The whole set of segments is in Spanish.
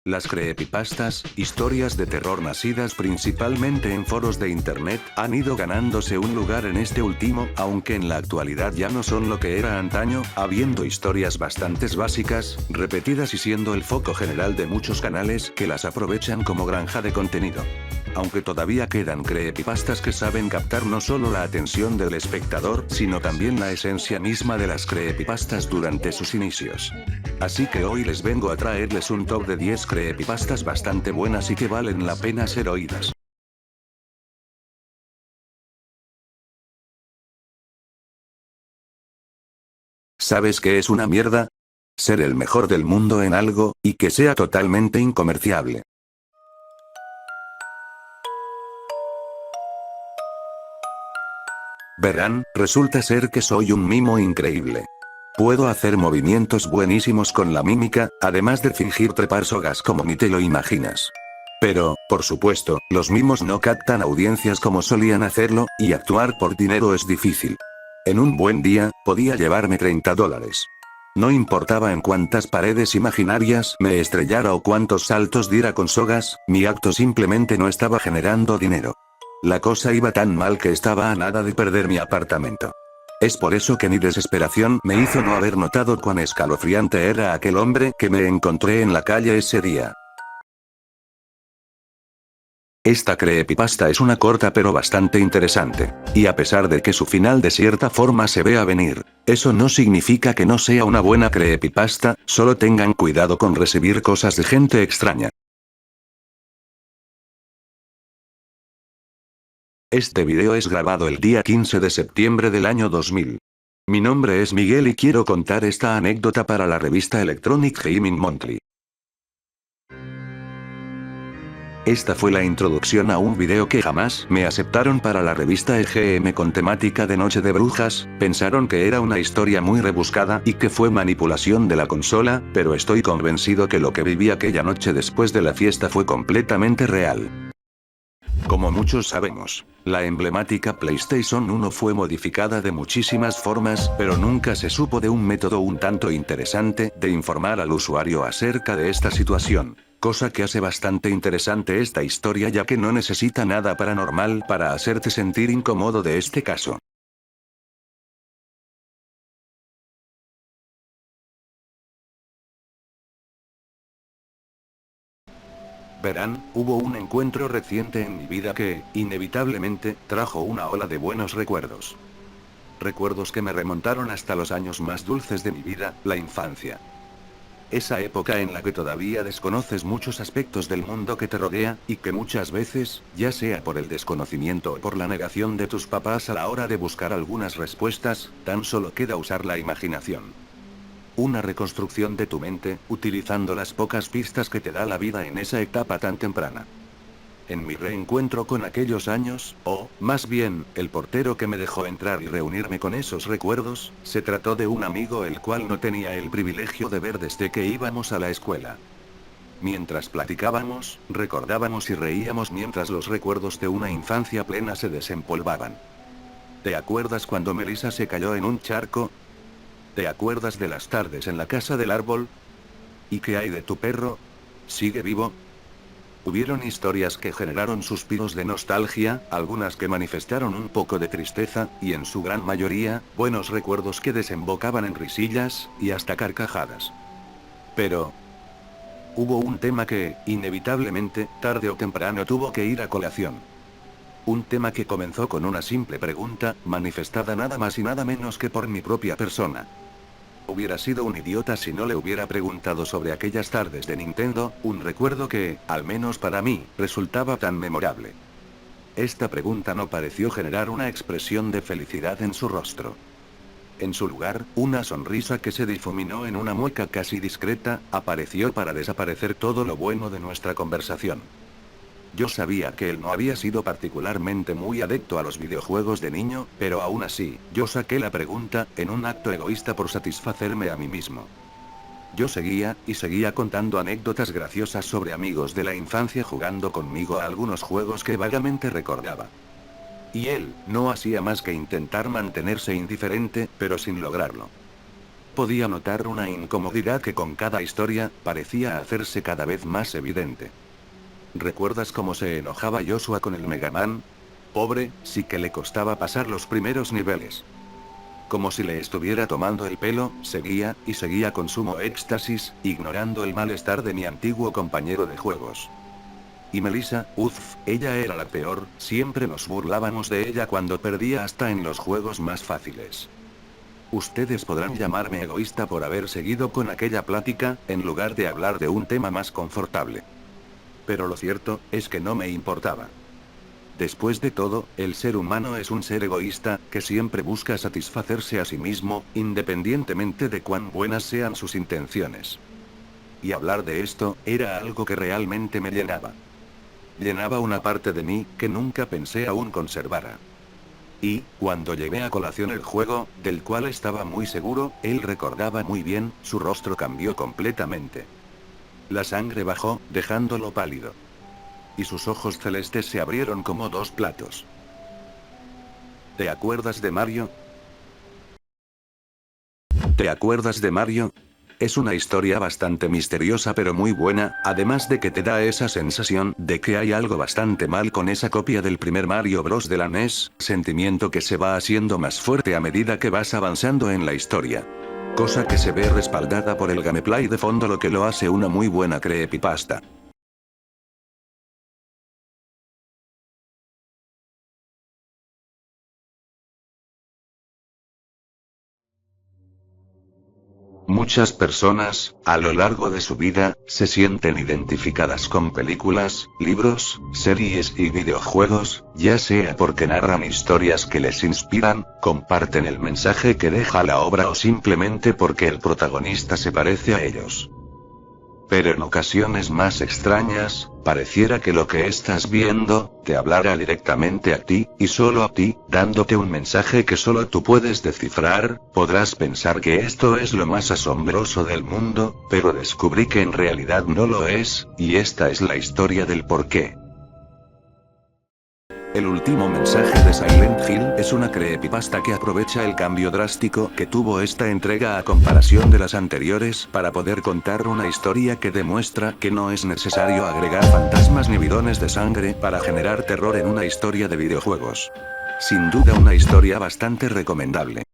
Las creepypastas, historias de terror nacidas principalmente en foros de internet, han ido ganándose un lugar en este último, aunque en la actualidad ya no son lo que era antaño, habiendo historias bastante básicas, repetidas y siendo el foco general de muchos canales que las aprovechan como granja de contenido. Aunque todavía quedan creepypastas que saben captar no solo la atención del espectador, sino también la esencia misma de las creepypastas durante sus inicios. Así que hoy les vengo a traerles un top de 10 creepypastas bastante buenas y que valen la pena ser oídas. ¿Sabes qué es una mierda? Ser el mejor del mundo en algo, y que sea totalmente incomerciable. Verán, resulta ser que soy un mimo increíble. Puedo hacer movimientos buenísimos con la mímica, además de fingir trepar sogas como ni te lo imaginas. Pero, por supuesto, los mimos no captan audiencias como solían hacerlo, y actuar por dinero es difícil. En un buen día, podía llevarme $30. No importaba en cuántas paredes imaginarias me estrellara o cuántos saltos diera con sogas, mi acto simplemente no estaba generando dinero. La cosa iba tan mal que estaba a nada de perder mi apartamento. Es por eso que mi desesperación me hizo no haber notado cuán escalofriante era aquel hombre que me encontré en la calle ese día. Esta creepypasta es una corta pero bastante interesante, y a pesar de que su final de cierta forma se vea venir, eso no significa que no sea una buena creepypasta, solo tengan cuidado con recibir cosas de gente extraña. Este video es grabado el día 15 de septiembre del año 2000. Mi nombre es Miguel y quiero contar esta anécdota para la revista Electronic Gaming Monthly. Esta fue la introducción a un video que jamás me aceptaron para la revista EGM con temática de Noche de Brujas, pensaron que era una historia muy rebuscada y que fue manipulación de la consola, pero estoy convencido que lo que viví aquella noche después de la fiesta fue completamente real. Como muchos sabemos, la emblemática PlayStation 1 fue modificada de muchísimas formas, pero nunca se supo de un método un tanto interesante de informar al usuario acerca de esta situación. Cosa que hace bastante interesante esta historia ya que no necesita nada paranormal para hacerte sentir incómodo de este caso. Verán, hubo un encuentro reciente en mi vida que, inevitablemente, trajo una ola de buenos recuerdos. Recuerdos que me remontaron hasta los años más dulces de mi vida, la infancia. Esa época en la que todavía desconoces muchos aspectos del mundo que te rodea, y que muchas veces, ya sea por el desconocimiento o por la negación de tus papás a la hora de buscar algunas respuestas, tan solo queda usar la imaginación. Una reconstrucción de tu mente, utilizando las pocas pistas que te da la vida en esa etapa tan temprana. En mi reencuentro con aquellos años, o, más bien, el portero que me dejó entrar y reunirme con esos recuerdos, se trató de un amigo el cual no tenía el privilegio de ver desde que íbamos a la escuela. Mientras platicábamos, recordábamos y reíamos mientras los recuerdos de una infancia plena se desempolvaban. ¿Te acuerdas cuando Melissa se cayó en un charco? ¿Te acuerdas de las tardes en la casa del árbol? ¿Y qué hay de tu perro? ¿Sigue vivo? Hubieron historias que generaron suspiros de nostalgia, algunas que manifestaron un poco de tristeza, y en su gran mayoría, buenos recuerdos que desembocaban en risillas, y hasta carcajadas. Pero hubo un tema que, inevitablemente, tarde o temprano tuvo que ir a colación. Un tema que comenzó con una simple pregunta, manifestada nada más y nada menos que por mi propia persona. Hubiera sido un idiota si no le hubiera preguntado sobre aquellas tardes de Nintendo, un recuerdo que, al menos para mí, resultaba tan memorable. Esta pregunta no pareció generar una expresión de felicidad en su rostro. En su lugar, una sonrisa que se difuminó en una mueca casi discreta, apareció para desaparecer todo lo bueno de nuestra conversación. Yo sabía que él no había sido particularmente muy adepto a los videojuegos de niño, pero aún así, yo saqué la pregunta, en un acto egoísta por satisfacerme a mí mismo. Yo seguía, y seguía contando anécdotas graciosas sobre amigos de la infancia jugando conmigo a algunos juegos que vagamente recordaba. Y él, no hacía más que intentar mantenerse indiferente, pero sin lograrlo. podía notar una incomodidad que con cada historia, parecía hacerse cada vez más evidente. ¿Recuerdas cómo se enojaba Joshua con el Mega Man? Pobre, sí que le costaba pasar los primeros niveles. Como si le estuviera tomando el pelo, seguía, y seguía con sumo éxtasis, ignorando el malestar de mi antiguo compañero de juegos. Y Melissa, uff, ella era la peor, siempre nos burlábamos de ella cuando perdía hasta en los juegos más fáciles. Ustedes podrán llamarme egoísta por haber seguido con aquella plática, en lugar de hablar de un tema más confortable. Pero lo cierto, es que no me importaba. Después de todo, el ser humano es un ser egoísta, que siempre busca satisfacerse a sí mismo, independientemente de cuán buenas sean sus intenciones. Y hablar de esto, era algo que realmente me llenaba. Llenaba una parte de mí, que nunca pensé aún conservara. Y, cuando llevé a colación el juego, del cual estaba muy seguro, él recordaba muy bien, su rostro cambió completamente. La sangre bajó, dejándolo pálido. Y sus ojos celestes se abrieron como dos platos. ¿Te acuerdas de Mario? ¿Te acuerdas de Mario? Es una historia bastante misteriosa pero muy buena, además de que te da esa sensación de que hay algo bastante mal con esa copia del primer Mario Bros. De la NES, sentimiento que se va haciendo más fuerte a medida que vas avanzando en la historia. Cosa que se ve respaldada por el gameplay de fondo, lo que lo hace una muy buena creepypasta. Muchas personas, a lo largo de su vida, se sienten identificadas con películas, libros, series y videojuegos, ya sea porque narran historias que les inspiran, comparten el mensaje que deja la obra o simplemente porque el protagonista se parece a ellos. Pero en ocasiones más extrañas, pareciera que lo que estás viendo, te hablará directamente a ti, y solo a ti, dándote un mensaje que solo tú puedes descifrar. Podrás pensar que esto es lo más asombroso del mundo, pero descubrí que en realidad no lo es, y esta es la historia del porqué. El último mensaje de Silent Hill es una creepypasta que aprovecha el cambio drástico que tuvo esta entrega a comparación de las anteriores para poder contar una historia que demuestra que no es necesario agregar fantasmas ni bidones de sangre para generar terror en una historia de videojuegos. Sin duda una historia bastante recomendable.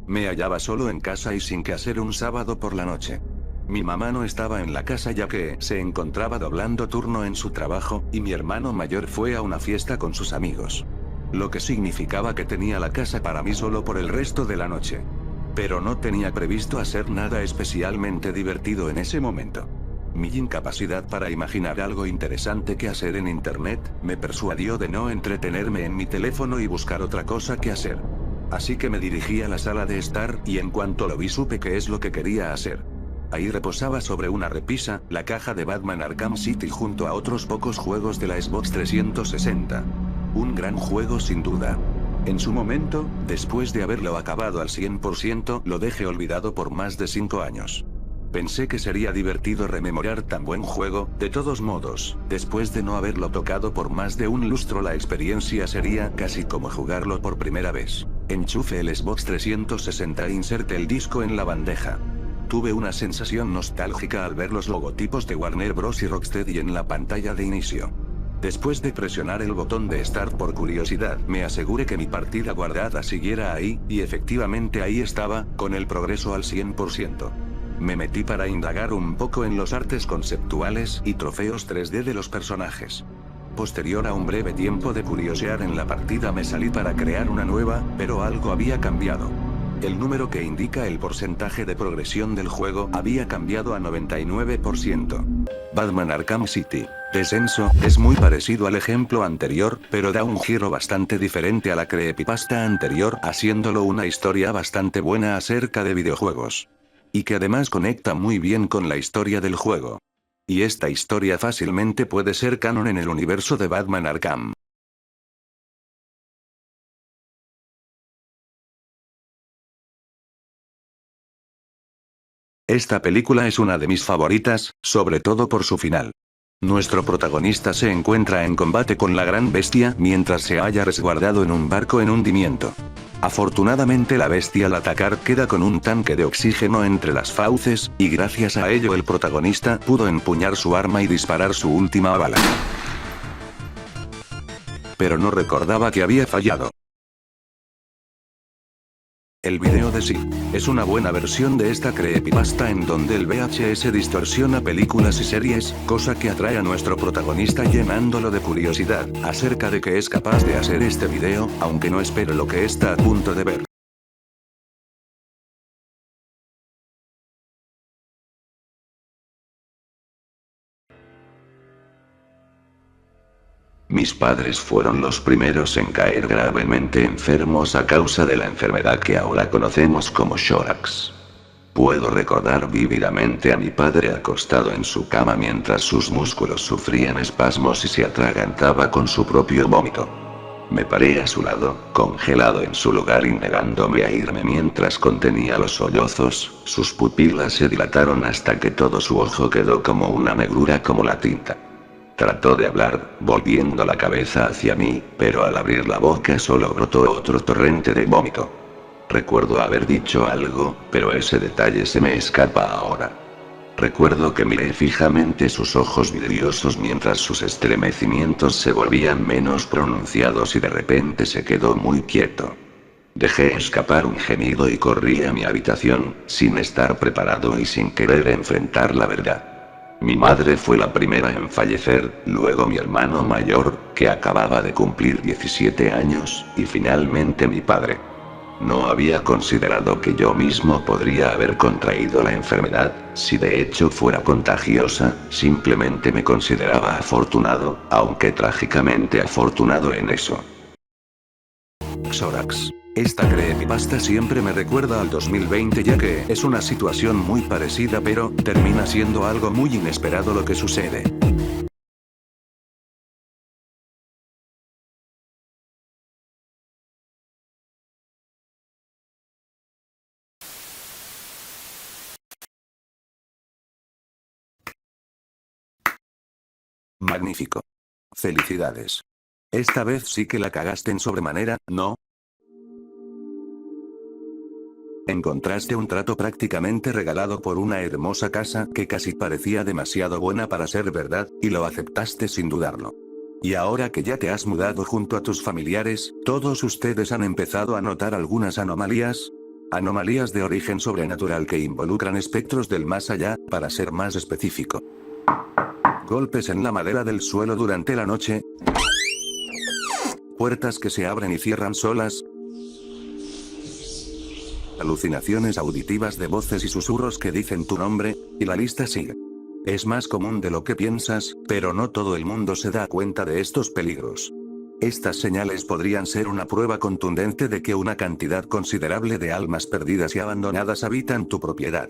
Me hallaba solo en casa y sin que hacer un sábado por la noche. Mi mamá no estaba en la casa ya que se encontraba doblando turno en su trabajo, y mi hermano mayor fue a una fiesta con sus amigos. Lo que significaba que tenía la casa para mí solo por el resto de la noche. Pero no tenía previsto hacer nada especialmente divertido en ese momento. Mi incapacidad para imaginar algo interesante que hacer en internet, me persuadió de no entretenerme en mi teléfono y buscar otra cosa que hacer. Así que me dirigí a la sala de estar, y en cuanto lo vi supe qué es lo que quería hacer. Ahí reposaba sobre una repisa, la caja de Batman Arkham City junto a otros pocos juegos de la Xbox 360. Un gran juego sin duda. En su momento, después de haberlo acabado al 100%, lo dejé olvidado por más de 5 años. Pensé que sería divertido rememorar tan buen juego. De todos modos, después de no haberlo tocado por más de un lustro, la experiencia sería casi como jugarlo por primera vez. Enchufe el Xbox 360 e inserte el disco en la bandeja. Tuve una sensación nostálgica al ver los logotipos de Warner Bros. Y Rocksteady en la pantalla de inicio. Después de presionar el botón de Start por curiosidad, me aseguré que mi partida guardada siguiera ahí, y efectivamente ahí estaba, con el progreso al 100%. Me metí para indagar un poco en los artes conceptuales y trofeos 3D de los personajes. Posterior a un breve tiempo de curiosear en la partida me salí para crear una nueva, pero algo había cambiado. El número que indica el porcentaje de progresión del juego había cambiado a 99%. Batman Arkham City. Descenso, es muy parecido al ejemplo anterior, pero da un giro bastante diferente a la creepypasta anterior, haciéndolo una historia bastante buena acerca de videojuegos. Y que además conecta muy bien con la historia del juego. Y esta historia fácilmente puede ser canon en el universo de Batman Arkham. Esta película es una de mis favoritas, sobre todo por su final. Nuestro protagonista se encuentra en combate con la gran bestia mientras se halla resguardado en un barco en hundimiento. Afortunadamente la bestia al atacar queda con un tanque de oxígeno entre las fauces, y gracias a ello el protagonista pudo empuñar su arma y disparar su última bala. Pero no recordaba que había fallado. El video de Sí es una buena versión de esta creepypasta en donde el VHS distorsiona películas y series, cosa que atrae a nuestro protagonista llenándolo de curiosidad acerca de qué es capaz de hacer este video, aunque no espero lo que está a punto de ver. Mis padres fueron los primeros en caer gravemente enfermos a causa de la enfermedad que ahora conocemos como Shorax. Puedo recordar vívidamente a mi padre acostado en su cama mientras sus músculos sufrían espasmos y se atragantaba con su propio vómito. Me paré a su lado, congelado en su lugar y negándome a irme mientras contenía los sollozos. Sus pupilas se dilataron hasta que todo su ojo quedó como una negrura como la tinta. Trató de hablar, volviendo la cabeza hacia mí, pero al abrir la boca solo brotó otro torrente de vómito. Recuerdo haber dicho algo, pero ese detalle se me escapa ahora. Recuerdo que miré fijamente sus ojos vidriosos mientras sus estremecimientos se volvían menos pronunciados y de repente se quedó muy quieto. Dejé escapar un gemido y corrí a mi habitación, sin estar preparado y sin querer enfrentar la verdad. Mi madre fue la primera en fallecer, luego mi hermano mayor, que acababa de cumplir 17 años, y finalmente mi padre. No había considerado que yo mismo podría haber contraído la enfermedad, si de hecho fuera contagiosa, simplemente me consideraba afortunado, aunque trágicamente afortunado en eso. Shorax. Esta creepypasta siempre me recuerda al 2020 ya que es una situación muy parecida pero termina siendo algo muy inesperado lo que sucede. Magnífico. Felicidades. Esta vez sí que la cagaste en sobremanera, ¿no? Encontraste un trato prácticamente regalado por una hermosa casa que casi parecía demasiado buena para ser verdad, y lo aceptaste sin dudarlo. Y ahora que ya te has mudado junto a tus familiares, todos ustedes han empezado a notar algunas anomalías. Anomalías de origen sobrenatural que involucran espectros del más allá, para ser más específico. Golpes en la madera del suelo durante la noche. Puertas que se abren y cierran solas. Alucinaciones auditivas de voces y susurros que dicen tu nombre, y la lista sigue. Es más común de lo que piensas, pero no todo el mundo se da cuenta de estos peligros. Estas señales podrían ser una prueba contundente de que una cantidad considerable de almas perdidas y abandonadas habitan tu propiedad.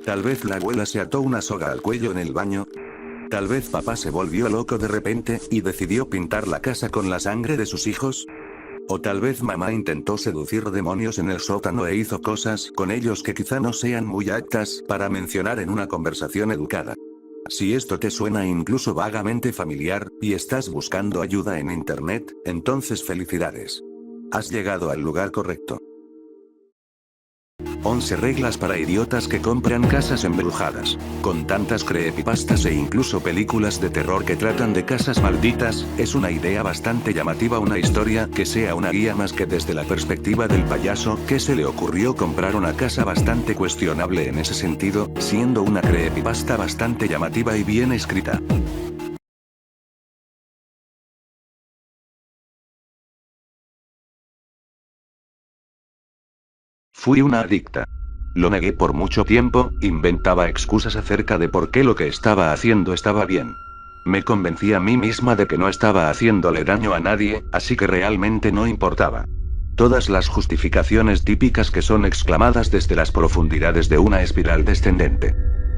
Tal vez la abuela se ató una soga al cuello en el baño. Tal vez papá se volvió loco de repente y decidió pintar la casa con la sangre de sus hijos. O tal vez mamá intentó seducir demonios en el sótano e hizo cosas con ellos que quizá no sean muy aptas para mencionar en una conversación educada. Si esto te suena incluso vagamente familiar, y estás buscando ayuda en internet, entonces felicidades. Has llegado al lugar correcto. 11 reglas para idiotas que compran casas embrujadas. Con tantas creepypastas e incluso películas de terror que tratan de casas malditas, es una idea bastante llamativa una historia que sea una guía más que desde la perspectiva del payaso que se le ocurrió comprar una casa bastante cuestionable en ese sentido, siendo una creepypasta bastante llamativa y bien escrita. Fui una adicta. Lo negué por mucho tiempo, inventaba excusas acerca de por qué lo que estaba haciendo estaba bien. Me convencí a mí misma de que no estaba haciéndole daño a nadie, así que realmente no importaba. Todas las justificaciones típicas que son exclamadas desde las profundidades de una espiral descendente.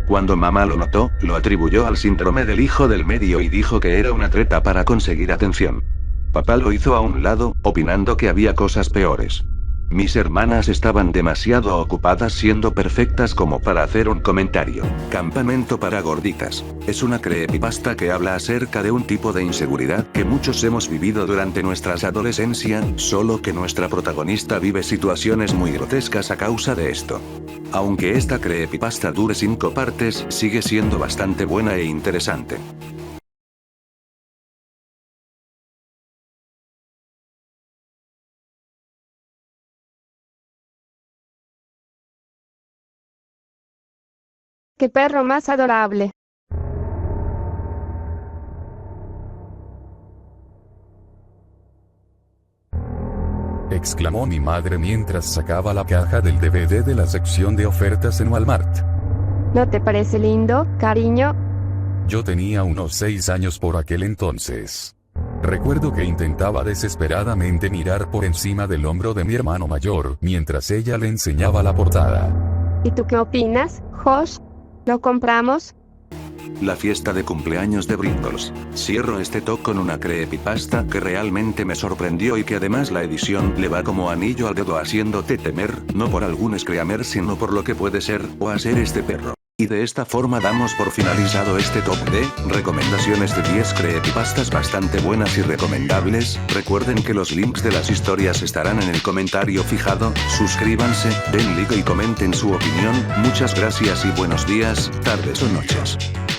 Cuando mamá lo notó, lo atribuyó al síndrome del hijo del medio y dijo que era una treta para conseguir atención. Papá lo hizo a un lado, opinando que había cosas peores. Mis hermanas estaban demasiado ocupadas siendo perfectas como para hacer un comentario. Campamento para gorditas. Es una creepypasta que habla acerca de un tipo de inseguridad que muchos hemos vivido durante nuestras adolescencia, solo que nuestra protagonista vive situaciones muy grotescas a causa de esto. Aunque esta creepypasta dure 5 partes, sigue siendo bastante buena e interesante. ¡Qué perro más adorable! Exclamó mi madre mientras sacaba la caja del DVD de la sección de ofertas en Walmart. ¿No te parece lindo, cariño? Yo tenía unos 6 años por aquel entonces. Recuerdo que intentaba desesperadamente mirar por encima del hombro de mi hermano mayor mientras ella le enseñaba la portada. ¿Y tú qué opinas, Josh? ¿Lo compramos? La fiesta de cumpleaños de Pringles. Cierro este talk con una creepypasta que realmente me sorprendió y que además la edición le va como anillo al dedo haciéndote temer, no por algún screamer sino por lo que puede ser o hacer este perro. Y de esta forma damos por finalizado este top de recomendaciones de 10 creepypastas bastante buenas y recomendables. Recuerden que los links de las historias estarán en el comentario fijado. Suscríbanse, den like y comenten su opinión. Muchas gracias y buenos días, tardes o noches.